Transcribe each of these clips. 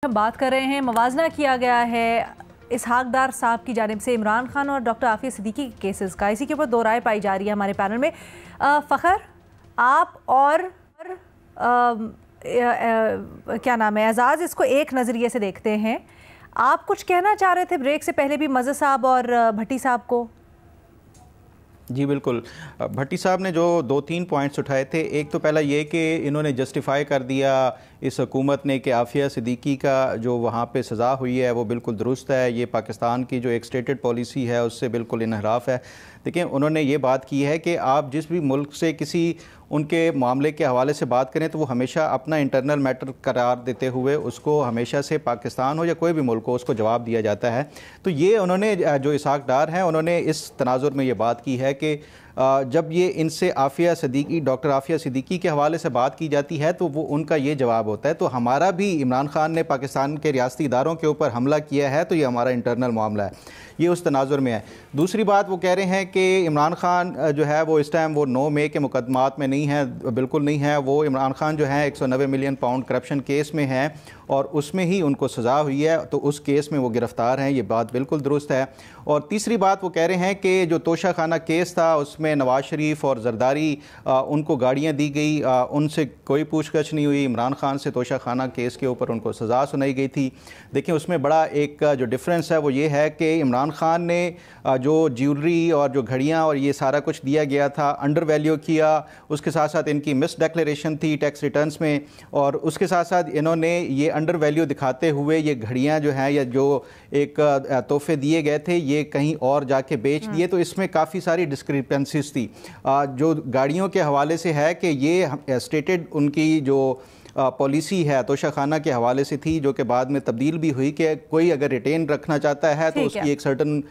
हम बात कर रहे हैं, मवाजना किया गया है इसहाक डार साहब की जानिब से इमरान खान और डॉक्टर आफिया सिद्दीकी के केसेस का। इसी के ऊपर दो राय पाई जा रही है हमारे पैनल में। फ़खर, आप और क्या नाम है, एजाज, इसको एक नज़रिए से देखते हैं। आप कुछ कहना चाह रहे थे ब्रेक से पहले भी मज़हर साहब और भट्टी साहब को। जी बिल्कुल, भट्टी साहब ने जो 2-3 पॉइंट्स उठाए थे, एक तो पहला ये कि इन्होंने जस्टिफाई कर दिया इस हुकूमत ने कि आफिया सिद्दीकी का जो वहाँ पे सज़ा हुई है वो बिल्कुल दुरुस्त है, ये पाकिस्तान की जो एक स्टेटेड पॉलिसी है उससे बिल्कुल इनहराफ है। देखिए, उन्होंने ये बात की है कि आप जिस भी मुल्क से किसी उनके मामले के हवाले से बात करें तो वो हमेशा अपना इंटरनल मैटर करार देते हुए उसको हमेशा से पाकिस्तान हो या कोई भी मुल्क हो उसको जवाब दिया जाता है। तो ये उन्होंने जो इसहाक डार हैं उन्होंने इस तनाजुर में ये बात की है कि जब ये इनसे आफिया सिद्दीकी, डॉक्टर आफिया सिद्दीकी के हवाले से बात की जाती है तो वो उनका ये जवाब होता है, तो हमारा भी इमरान खान ने पाकिस्तान के रियासती इदारों के ऊपर हमला किया है तो ये हमारा इंटरनल मामला है, ये उस तनाजुर में है। दूसरी बात, वो कह रहे हैं कि इमरान खान जो है वो इस टाइम वो 9 मई के मुकदमात में नहीं है, बिल्कुल नहीं है। वो इमरान खान जो है 190 मिलियन पाउंड करप्शन केस में है और उसमें ही उनको सज़ा हुई है, तो उस केस में वो गिरफ़्तार हैं, ये बात बिल्कुल दुरुस्त है। और तीसरी बात, वो कह रहे हैं कि जो तोशा खाना केस था उसमें नवाज शरीफ और जरदारी उनको गाड़ियाँ दी गई, उनसे कोई पूछगछ नहीं हुई। इमरान खान से तोशा खाना केस के ऊपर उनको सज़ा सुनाई गई थी। देखिए, उसमें बड़ा एक जो डिफरेंस है वो ये है कि इमरान खान ने जो ज्वेलरी और जो घड़ियाँ और ये सारा कुछ दिया गया था अंडर वैल्यू किया, उसके साथ साथ इनकी मिस डिक्लेरेशन थी टैक्स रिटर्न्स में, और उसके साथ साथ इन्होंने ये अंडर वैल्यू दिखाते हुए ये घड़ियाँ जो हैं या जो एक तोहफे दिए गए थे ये कहीं और जाके बेच दिए। तो इसमें काफ़ी सारी डिस्क्रिपेंसीज थी। जो गाड़ियों के हवाले से है कि ये स्टेटेड उनकी जो पॉलिसी है तोशा खाना के हवाले से थी, जो कि बाद में तब्दील भी हुई कि कोई अगर रिटेन रखना चाहता है तो उसकी एक सर्टन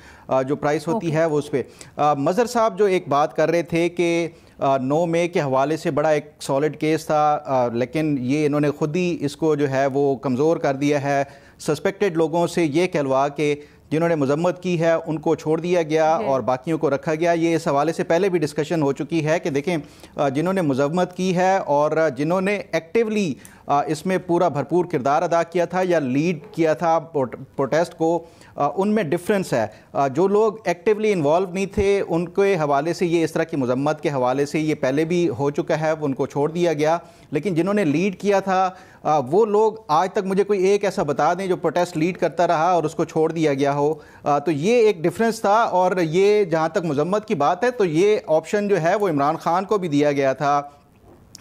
जो प्राइस होती है वो उस पर। मज़हर साहब जो एक बात कर रहे थे कि 9 मई के हवाले से बड़ा एक सॉलिड केस था, लेकिन ये इन्होंने ख़ुद ही इसको जो है वो कमज़ोर कर दिया है। सस्पेक्टेड लोगों से ये कहलवा के जिन्होंने मजम्मत की है उनको छोड़ दिया गया और बाकियों को रखा गया। ये इस हवाले से पहले भी डिस्कशन हो चुकी है कि देखें, जिन्होंने मजम्मत की है और जिन्होंने एक्टिवली इसमें पूरा भरपूर किरदार अदा किया था या लीड किया था प्रोटेस्ट को, उनमें डिफरेंस है। जो लोग एक्टिवली इन्वॉल्व नहीं थे उनके हवाले से ये इस तरह की मजम्मत के हवाले से ये पहले भी हो चुका है, उनको छोड़ दिया गया। लेकिन जिन्होंने लीड किया था वो लोग आज तक मुझे कोई एक ऐसा बता दें जो प्रोटेस्ट लीड करता रहा और उसको छोड़ दिया गया हो। तो ये एक डिफरेंस था। और ये जहाँ तक मजम्मत की बात है तो ये ऑप्शन जो है वो इमरान खान को भी दिया गया था।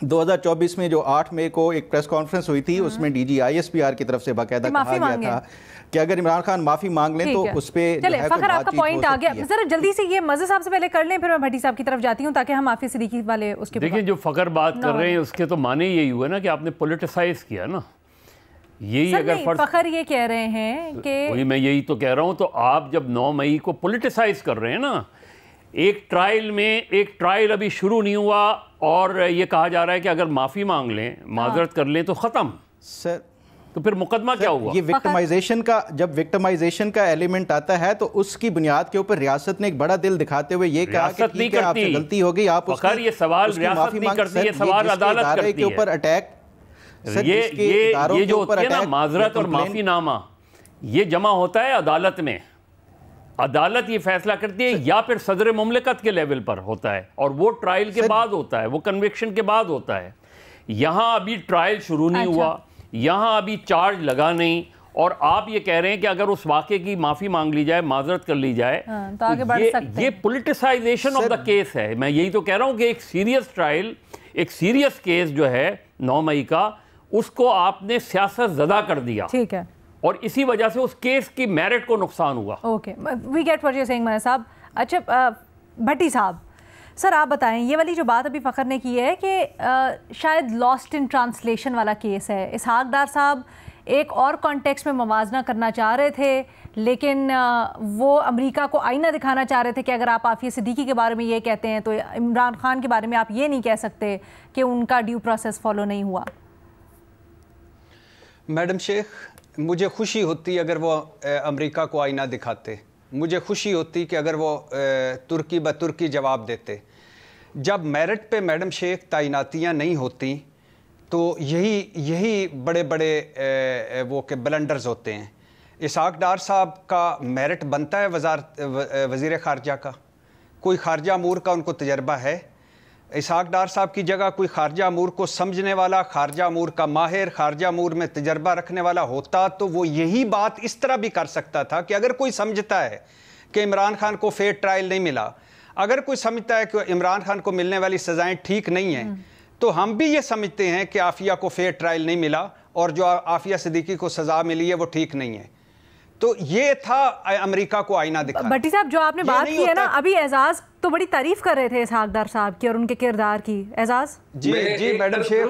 2024 में जो 8 मई को एक प्रेस कॉन्फ्रेंस हुई थी उसमें DG ISPR की तरफ से बाकायदा कहा गया था कि अगर इमरान खान माफ़ी मांग लें तो उस पर चले फ़खर आपका पॉइंट आ गया। जरा जल्दी से ये मज़हर साहब से पहले कर लें, फिर मैं भट्टी साहब की तरफ जाती हूँ ताकि हम आफिया सिद्दीकी वाले उसके। देखिए, जो फ़खर बात कर रहे हैं उसके तो माने यही हुआ ना कि आपने पॉलिटिसाइज किया ना, यही अगर फ़खर ये कह रहे हैं कि वही मैं यही तो कह रहा हूँ। तो आप जब 9 मई को पॉलिटिसाइज कर रहे हैं ना, एक ट्रायल अभी शुरू नहीं हुआ और ये कहा जा रहा है कि अगर माफ़ी मांग लें, माजरत कर लें तो ख़त्म सर, तो फिर मुकदमा क्या हुआ? ये विक्टिमाइजेशन का, जब विक्टिमाइजेशन का एलिमेंट आता है तो उसकी बुनियाद के ऊपर रियासत ने एक बड़ा दिल दिखाते हुए ये कहा कि ठीक है आपसे गलती हो गई, आप उसकी ये सवाल रियासत नहीं करती, ये सवाल अदालत करती है के ऊपर अटैक। ये जो होता है ना माजरत और माफीनामा, ये जमा होता है अदालत में, अदालत ये फैसला करती है या फिर सदर मुमलिकत के लेवल पर होता है और वो ट्रायल के बाद होता है, वो कन्विक्शन के बाद होता है। यहाँ अभी ट्रायल शुरू नहीं हुआ, यहाँ अभी चार्ज लगा नहीं, और आप ये कह रहे हैं कि अगर उस वाक़े की माफ़ी मांग ली जाए, माजरत कर ली जाए तो आगे बढ़ सकते हैं। ये पॉलिटिसाइजेशन ऑफ द केस है। मैं यही तो कह रहा हूँ कि एक सीरियस ट्रायल, एक सीरियस केस जो है 9 मई का, उसको आपने सियासत ज़दा कर दिया। ठीक है, और इसी वजह से उस केस की मेरिट को नुकसान हुआ। Okay, we get what you are saying Mazhar साहब। अच्छा भट्टी साहब, सर आप बताएं, ये वाली जो बात अभी फ़खर ने की है कि शायद लॉस्ट इन ट्रांसलेशन वाला केस है। इसहाक डार साहब एक और कॉन्टेक्स्ट में मवाजना करना चाह रहे थे, लेकिन वो अमेरिका को आईना दिखाना चाह रहे थे कि अगर आप आफिया सिद्दीकी के बारे में ये कहते हैं तो इमरान खान के बारे में आप ये नहीं कह सकते कि उनका ड्यू प्रोसेस फॉलो नहीं हुआ। मैडम शेख, मुझे खुशी होती अगर वो अमेरिका को आईना दिखाते, मुझे खुशी होती कि अगर वो तुर्की ब तुर्की जवाब देते। जब मेरिट पे मैडम शेख तैनातियाँ नहीं होती तो यही बड़े बड़े वो के ब्लंडर्स होते हैं। इसहाक डार साहब का मेरिट बनता है वज़ीर ख़ारजा का? कोई ख़ारजा अमूर का उनको तजर्बा है? इसहाक डार साहब की जगह कोई ख़ारजा अमूर को समझने वाला, ख़ारजा अमूर का माहिर, ख़ारजा अमूर में तजर्बा रखने वाला होता तो वो यही बात इस तरह भी कर सकता था कि अगर कोई समझता है कि इमरान खान को फेयर ट्रायल नहीं मिला, अगर कोई समझता है कि इमरान खान को मिलने वाली सज़ाएं ठीक नहीं हैं, तो हम भी ये समझते हैं कि आफिया को फेयर ट्रायल नहीं मिला और जो आफिया सिद्दीकी को सज़ा मिली है वो ठीक नहीं है। तो ये था अमेरिका को आईना दिखाना। भट्टी साहब, जो आपने बात की है ना अभी, एजाज तो बड़ी तारीफ कर रहे थे इसहाक डार साहब की और उनके किरदार की। एजाज जी मैडम शेख,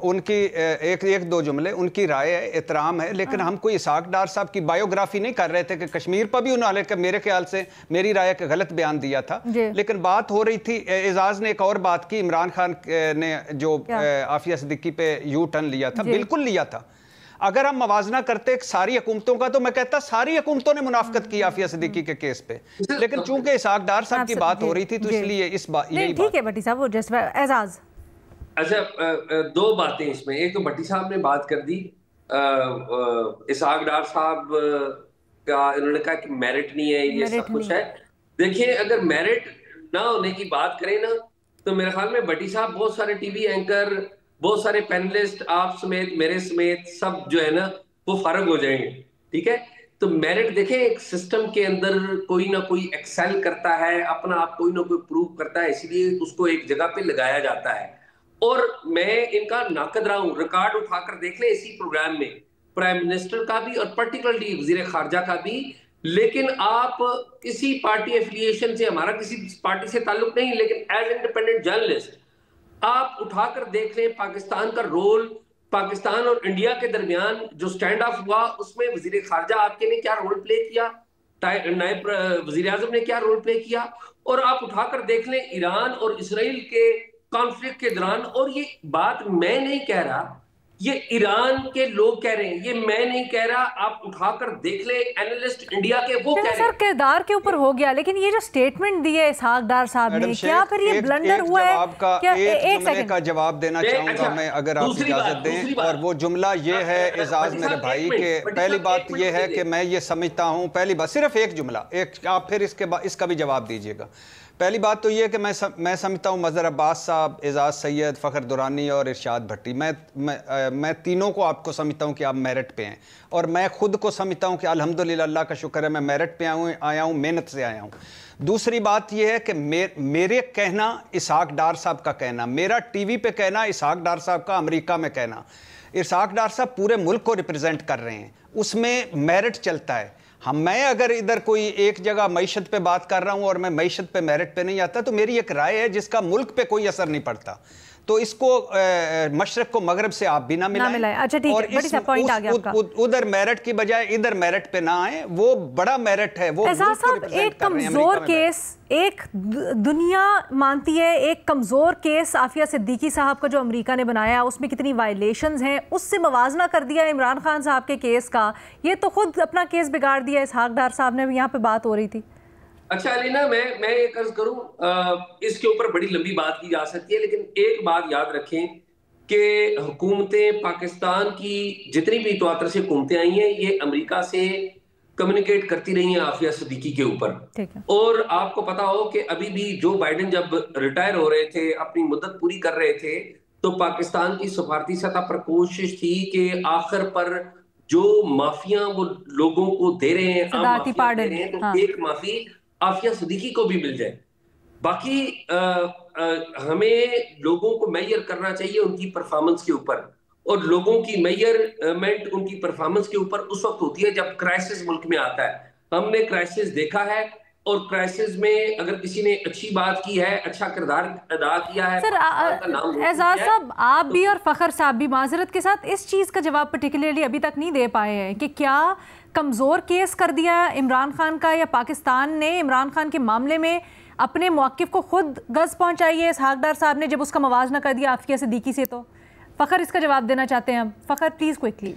उनकी एक दो जुमले, उनकी राय है, एहतराम है, लेकिन हम कोई इसहाक डार साहब की बायोग्राफी नहीं कर रहे थे कि कश्मीर पर भी उन्होंने मेरे ख्याल से मेरी राय का गलत बयान दिया था, लेकिन बात हो रही थी। एजाज ने एक और बात की, इमरान खान ने जो आफिया सिद्दीकी पे यू टर्न लिया था, बिल्कुल लिया था। अगर हम मवाजना करते सारी हुकूमतों का, तो मैं कहता सारी हुकूमतों ने मुनाफकत की आफिया सिद्दीकी के केस पे, लेकिन चूंकि इसहाक डार साहब की बात हो रही थी तो इसलिए इस बात यही ठीक है भट्टी साहब। वो जस्ट एजाज, अच्छा, दो बातें इसमें। एक तो भट्टी साहब ने बात कर दी इसहाक डार साहब का, इन्होंने कहा कि मेरिट नहीं है, ये सब कुछ है। देखिए, अगर मेरिट ना होने की बात करें ना, तो मेरे ख्याल में भट्टी साहब बहुत सारे टीवी एंकर, बहुत सारे पैनलिस्ट, आप समेत, मेरे समेत, सब जो है ना वो फारग हो जाएंगे। ठीक है, तो मेरिट देखें, एक सिस्टम के अंदर कोई ना कोई एक्सेल करता है, अपना आप कोई ना कोई प्रूव करता है, इसीलिए उसको एक जगह पे लगाया जाता है। और मैं इनका नाकद रहा हूं, रिकॉर्ड उठाकर देख ले इसी प्रोग्राम में, प्राइम मिनिस्टर का भी और पर्टिकुलरली वजीर खारजा का भी। लेकिन आप किसी पार्टी एफिलिएशन से, हमारा किसी पार्टी से ताल्लुक नहीं, लेकिन एज इंडिपेंडेंट जर्नलिस्ट आप उठाकर देख लें पाकिस्तान का रोल, पाकिस्तान और इंडिया के दरमियान जो स्टैंड ऑफ हुआ, उसमें वजीर खारजा आपके ने क्या रोल प्ले किया, नायब वजीर आजम ने क्या रोल प्ले किया। और आप उठाकर देख लें ईरान और इसराइल के कॉन्फ्लिक्ट के दौरान, और ये बात मैं नहीं कह रहा, ये ईरान के लोग कह रहे हैं, ये मैं नहीं कह रहा, आप उठाकर देख ले एनालिस्ट इंडिया के वो कह रहे हैं। सर, किरदार के ऊपर हो गया, लेकिन ये जो स्टेटमेंट दी है इसहाक डार साहब ने, क्या फिर ये ब्लंडर हुआ है? एक जुमले का जवाब देना चाहूंगा मैं, अगर आप इजाजत दें, और वो जुमला ये है एजाज मेरे भाई के, पहली बात ये है कि मैं ये समझता हूँ, पहली बात सिर्फ एक जुमला, एक आप फिर इसका भी जवाब दीजिएगा। पहली बात तो ये कि मैं समझता हूँ मज़हर अब्बास साहब, एजाज सैयद, फ़खर दुरानी और इरशाद भट्टी, मैं तीनों को आपको समझता हूँ कि आप मेरिट पे हैं, और मैं खुद को समझता हूँ कि अल्हम्दुलिल्लाह, अल्लाह का शुक्र है, मैं मेरिट पे आया हूँ, मेहनत से आया हूँ। दूसरी बात यह है कि मेरे कहना, इसहाक डार साहब का कहना, मेरा टीवी पे कहना, इसहाक डार साहब का अमेरिका में कहना, इसहाक डार साहब पूरे मुल्क को रिप्रेजेंट कर रहे हैं, उसमें मेरिट चलता है। मैं अगर इधर कोई एक जगह मईशत पे बात कर रहा हूं और मैं मईशत पे मेरिट पे नहीं आता, तो मेरी एक राय है जिसका मुल्क पे कोई असर नहीं पड़ता, तो इसको मशरक को मगरब से आप भी ना मिलाएं। अच्छा, ठीक है, बड़ी सा पॉइंट आ गया आपका। उधर मेरिट की बजाय इधर मेरिट पे ना आए, वो बड़ा मेरिट है। वो एक कमजोर केस, एक दुनिया मानती है, एक कमजोर केस आफिया सिद्दीकी साहब का जो अमेरिका ने बनाया, उसमें कितनी वायलेशंस हैं, उससे मवाजना कर दिया इमरान खान साहब के केस का। ये तो खुद अपना केस बिगाड़ दिया इसहाक डार साहब ने, यहाँ पे बात हो रही थी। अच्छा अलीना, मैं एक अर्ज करूं, इसके ऊपर बड़ी लंबी बात की जा सकती है, लेकिन एक बात याद रखें कि हुकूमतें, पाकिस्तान की जितनी भी तौर से हुकूमतें आई हैं, ये अमेरिका से कम्युनिकेट करती रही हैं आफिया सिद्दीकी के ऊपर। और आपको पता हो कि अभी भी जो बाइडेन जब रिटायर हो रहे थे, अपनी मुद्दत पूरी कर रहे थे, तो पाकिस्तान की सफारती सतह पर कोशिश थी कि आखिर पर जो माफिया वो लोगों को दे रहे हैं, तो एक माफी आफिया सिद्दीकी को भी मिल जाए। बाकी हमें लोगों को मेजर करना चाहिए उनकी परफॉर्मेंस के ऊपर, और लोगों की मेजरमेंट उनकी परफॉर्मेंस के ऊपर उस वक्त होती है जब क्राइसिस मुल्क में आता है। हमने क्राइसिस देखा है, और क्राइसिस में अगर किसी ने अच्छी बात की है, अच्छा किरदार अदा किया है। सर, एजाज साहब, आप भी और फखर साहब भी माजरत के साथ इस चीज़ का जवाब पर्टिकुलरली अभी तक नहीं दे पाए हैं कि क्या कमज़ोर केस कर दिया इमरान खान का, या पाकिस्तान ने इमरान खान के मामले में अपने मौक़िफ़ को खुद गज़ पहुँचाई है इसहाक डार साहब ने, जब उसका मवाजना कर दिया आफिया सिद्दीकी से। तो फ़खर इसका जवाब देना चाहते हैं हम। Fakhar please quickly.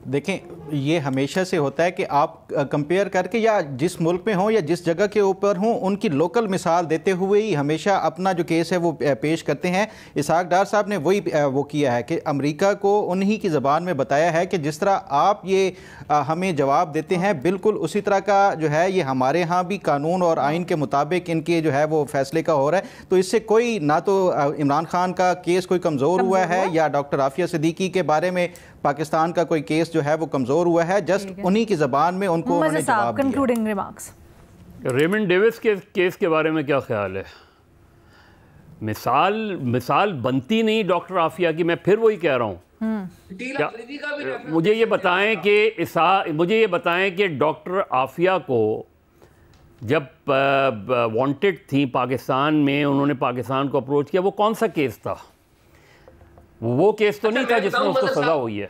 देखें, ये हमेशा से होता है कि आप कंपेयर करके या जिस मुल्क में हों या जिस जगह के ऊपर हों उनकी लोकल मिसाल देते हुए ही हमेशा अपना जो केस है वो पेश करते हैं। इसहाक डार साहब ने वही वो किया है कि अमेरिका को उन्हीं की ज़बान में बताया है कि जिस तरह आप ये हमें जवाब देते हैं बिल्कुल उसी तरह का जो है ये हमारे यहाँ भी कानून और आइन के मुताबिक इनके जो है वो फैसले का हो रहा है। तो इससे कोई ना तो इमरान खान का केस कोई कमज़ोर हुआ है या डॉक्टर आफिया सिद्दीकी के बारे में पाकिस्तान का कोई केस जो है वो कमजोर हुआ है। जस्ट उन्हीं की जबान में उनको उन्होंने जवाब दिया। कंक्लूडिंग रिमार्क्स, रेमंड डेविस के केस के बारे में क्या ख्याल है? मिसाल बनती नहीं डॉक्टर आफिया की। मैं फिर वही कह रहा हूँ, मुझे ये बताएं कि डॉक्टर आफिया को जब वांटेड थी पाकिस्तान में, उन्होंने पाकिस्तान को अप्रोच किया, वो कौन सा केस था? वो केस तो नहीं था जिसमें उसको सजा हुई है।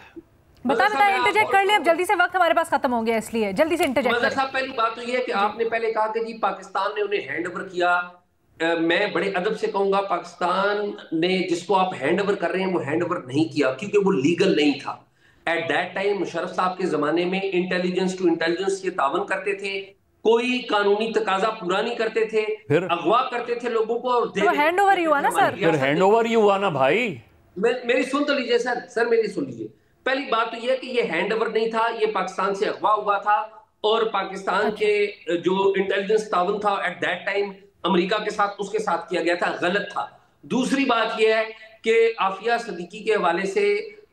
बता इंटरजेक्ट कर ले, अब जल्दी से, वक्त हमारे पास खत्म हो गया इसलिए जल्दी से इंटरजेक्ट कर। साहब, पहली बात तो ये है कि आपने पहले कहा कि जी पाकिस्तान ने उन्हें हैंड ओवर किया। मैं बड़े अदब से कहूंगा पाकिस्तान ने जिसको आप हैंड ओवर कर रहे हैं वो हैंड ओवर नहीं किया क्योंकि वो लीगल नहीं था। एट दैट टाइम मुशर्रफ साहब के जमाने में इंटेलिजेंस टू इंटेलिजेंस ये तावन करते थे, कोई कानूनी तकाजा पूरा नहीं करते थे, फिर अगवा करते थे लोगों को और हैंड ओवर ही हुआ ना सर। फिर हैंड ओवर ही हुआ ना भाई। मेरी सुन तो लीजिए सर मेरी सुन लीजिए। पहली बात तो यह है कि ये हैंड ओवर नहीं था, ये पाकिस्तान से अगवा हुआ था और पाकिस्तान के जो इंटेलिजेंस ताउन था एट दैट टाइम अमेरिका के साथ, उसके साथ किया गया था, गलत था। दूसरी बात यह है कि आफिया सिद्दीकी के हवाले से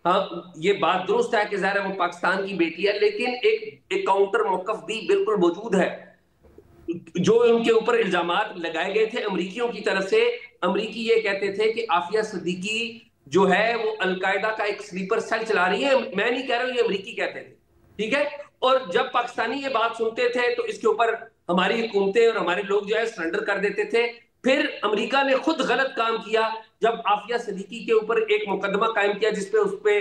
हाँ ये बात दुरुस्त है कि ज़ाहिर है वो पाकिस्तान की बेटी है, लेकिन एक काउंटर मौकफ भी बिल्कुल मौजूद है। जो उनके ऊपर इल्जामात लगाए गए थे अमरीकियों की तरफ से, अमरीकी ये कहते थे कि आफिया सिद्दीकी जो है वो अलकायदा का एक स्लीपर सेल चला रही है। मैं नहीं कह रहा हूं, ये अमरीकी कहते थे, ठीक है। और जब पाकिस्तानी ये बात सुनते थे तो इसके ऊपर हमारी हुकूमतें और हमारे लोग जो है सरेंडर कर देते थे। फिर अमेरिका ने खुद गलत काम किया जब आफिया सिद्दीकी के ऊपर एक मुकदमा कायम किया जिसपे उस पे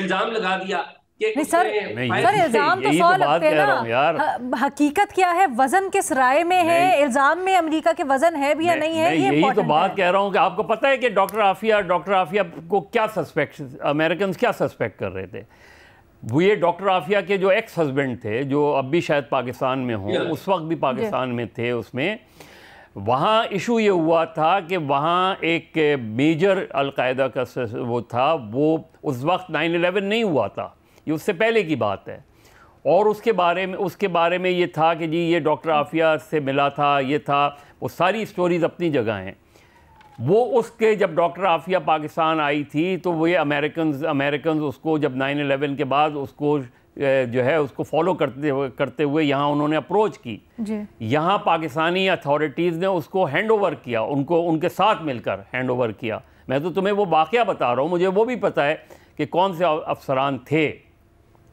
इल्जाम लगा दिया कि सर इल्जाम तो 100 लगते हैं ना, हकीकत क्या है, वजन किस राय में है, इल्जाम में अमेरिका के वजन है भी या नहीं है, ये यही तो बात कह रहा हूँ कि आपको पता है कि डॉक्टर आफिया को क्या सस्पेक्ट, अमेरिकन क्या सस्पेक्ट कर रहे थे? वो ये डॉक्टर आफिया के जो एक्स हस्बैंड थे, जो अब भी शायद पाकिस्तान में हों, उस वक्त भी पाकिस्तान में थे, उसमें वहाँ इशू ये हुआ था कि वहाँ एक मेजर अलकायदा का वो था, वो उस वक्त 9/11 नहीं हुआ था, ये उससे पहले की बात है। और उसके बारे में ये था कि जी ये डॉक्टर आफिया से मिला था, ये था, वो सारी स्टोरीज अपनी जगह हैं। वो उसके जब डॉक्टर आफिया पाकिस्तान आई थी तो वो ये अमेरिकन उसको जब 9/11 के बाद उसको जो है उसको फॉलो करते हुए यहाँ उन्होंने अप्रोच की। यहाँ पाकिस्तानी अथॉरिटीज़ ने उसको हैंड ओवर किया, उनके साथ मिलकर हैंड ओवर किया। मैं तो तुम्हें वो वाक़या बता रहा हूँ, मुझे वो भी पता है कि कौन से अफसरान थे।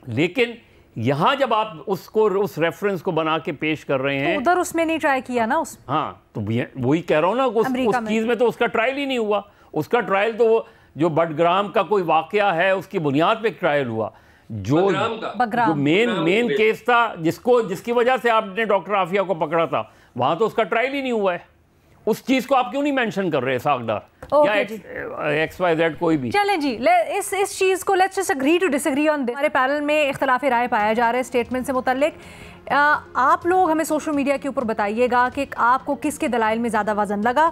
लेकिन यहाँ जब आप उसको उस रेफरेंस को बना के पेश कर रहे हैं तो उधर उसमें नहीं ट्राई किया ना उस, हाँ तो वही कह रहा हूँ ना, उस चीज़ में तो उसका ट्रायल ही नहीं हुआ। उसका ट्रायल तो जो बडग्राम का कोई वाक़या है उसकी बुनियाद पे ट्रायल हुआ, जो मेन केस था जिसकी वजह से आपने डॉक्टर आफिया को पकड़ा था, वहाँ तो उसका ट्रायल ही नहीं हुआ है। उस चीज को आप क्यों नहीं मेंशन कर रहे सागदार या XYZ कोई भी? चलें जी, इस चीज को let's just agree to disagree on this. हमारे पैनल में इख्तिलाफी राय पाया जा रहा है स्टेटमेंट से मुतल्लिक। आप लोग हमें सोशल मीडिया के ऊपर बताइएगा कि आपको किसके दलाइल में ज़्यादा वजन लगा।